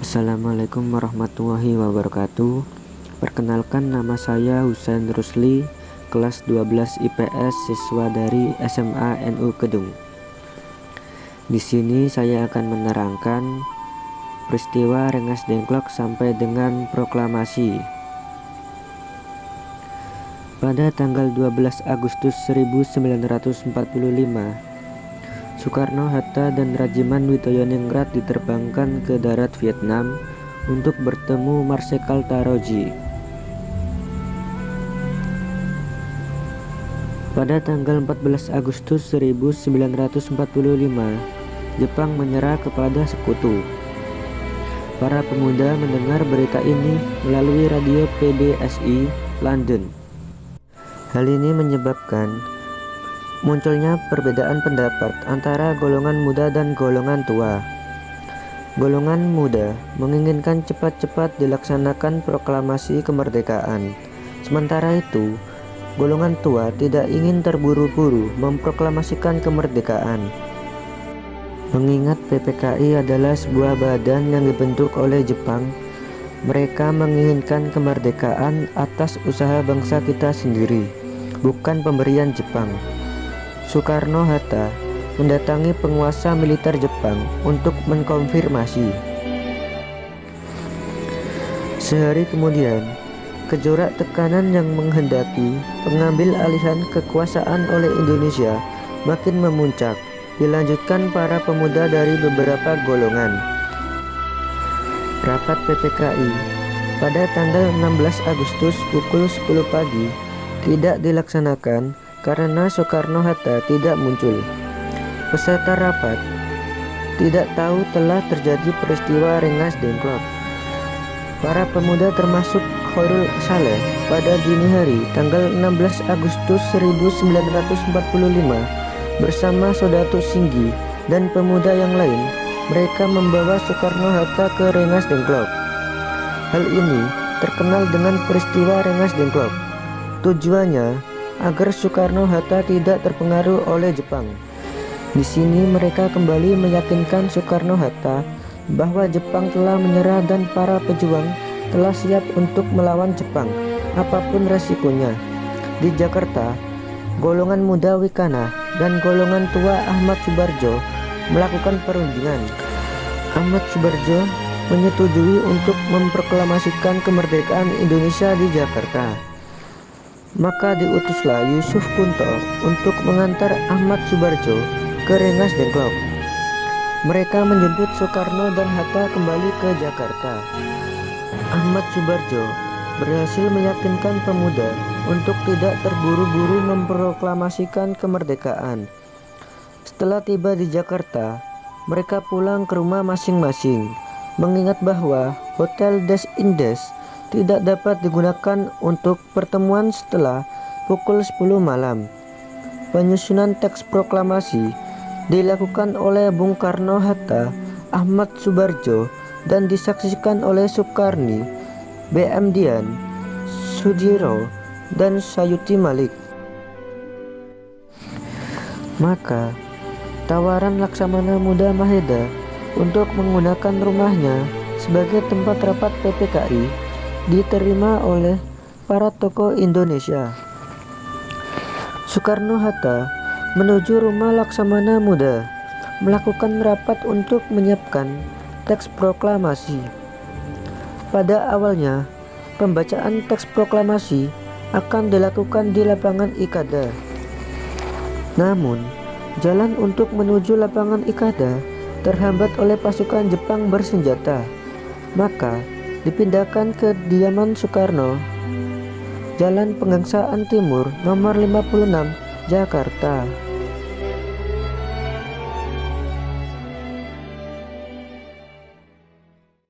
Assalamualaikum warahmatullahi wabarakatuh. Perkenalkan, nama saya Husain Rusli, kelas 12 IPS, siswa dari SMA NU Kedung. Di sini saya akan menerangkan peristiwa Rengas Dengklok sampai dengan proklamasi. Pada tanggal 12 Agustus 1945, Soekarno-Hatta dan Rajiman Witoyoningrat diterbangkan ke darat Vietnam untuk bertemu Marsekal Taroji. Pada tanggal 14 Agustus 1945, Jepang menyerah kepada sekutu. Para pemuda mendengar berita ini melalui radio PBSI London. Hal ini menyebabkan munculnya perbedaan pendapat antara golongan muda dan golongan tua. Golongan muda menginginkan cepat-cepat dilaksanakan proklamasi kemerdekaan. Sementara itu, golongan tua tidak ingin terburu-buru memproklamasikan kemerdekaan. Mengingat PPKI adalah sebuah badan yang dibentuk oleh Jepang, mereka menginginkan kemerdekaan atas usaha bangsa kita sendiri, bukan pemberian Jepang. Soekarno-Hatta mendatangi penguasa militer Jepang untuk mengkonfirmasi. Sehari kemudian, kejorak tekanan yang menghendaki pengambil alihan kekuasaan oleh Indonesia makin memuncak, dilanjutkan para pemuda dari beberapa golongan. Rapat PPKI pada tanggal 16 Agustus pukul 10 pagi tidak dilaksanakan karena Soekarno-Hatta tidak muncul. Peserta rapat tidak tahu telah terjadi peristiwa Rengas Dengklok. Para pemuda termasuk Khairul Saleh pada dini hari tanggal 16 Agustus 1945 bersama Sodatus Singgi dan pemuda yang lain, mereka membawa Soekarno-Hatta ke Rengas Dengklok. Hal ini terkenal dengan peristiwa Rengas Dengklok. Tujuannya agar Soekarno-Hatta tidak terpengaruh oleh Jepang. Di sini mereka kembali meyakinkan Soekarno-Hatta bahwa Jepang telah menyerah dan para pejuang telah siap untuk melawan Jepang, apapun resikonya. Di Jakarta, golongan muda Wikana dan golongan tua Ahmad Subarjo melakukan perundingan. Ahmad Subarjo menyetujui untuk memproklamasikan kemerdekaan Indonesia di Jakarta. Maka diutuslah Yusuf Kunto untuk mengantar Ahmad Subarjo ke Rengas Dengklok. Mereka menjemput Soekarno dan Hatta kembali ke Jakarta. Ahmad Subarjo berhasil meyakinkan pemuda untuk tidak terburu-buru memproklamasikan kemerdekaan. Setelah tiba di Jakarta, mereka pulang ke rumah masing-masing, mengingat bahwa Hotel Des Indes tidak dapat digunakan untuk pertemuan setelah pukul 10 malam. Penyusunan teks proklamasi dilakukan oleh Bung Karno-Hatta, Ahmad Subarjo, dan disaksikan oleh Soekarni, B.M. Dian, Sudiro, dan Sayuti Malik. Maka, tawaran Laksamana Muda Maheda untuk menggunakan rumahnya sebagai tempat rapat PPKI diterima oleh para tokoh Indonesia. Soekarno-Hatta menuju rumah Laksamana Muda, melakukan rapat untuk menyiapkan teks proklamasi. Pada awalnya, pembacaan teks proklamasi akan dilakukan di lapangan Ikada. Namun, jalan untuk menuju lapangan Ikada terhambat oleh pasukan Jepang bersenjata. Maka dipindahkan ke kediaman Soekarno, Jalan Pegangsaan Timur nomor 56, Jakarta.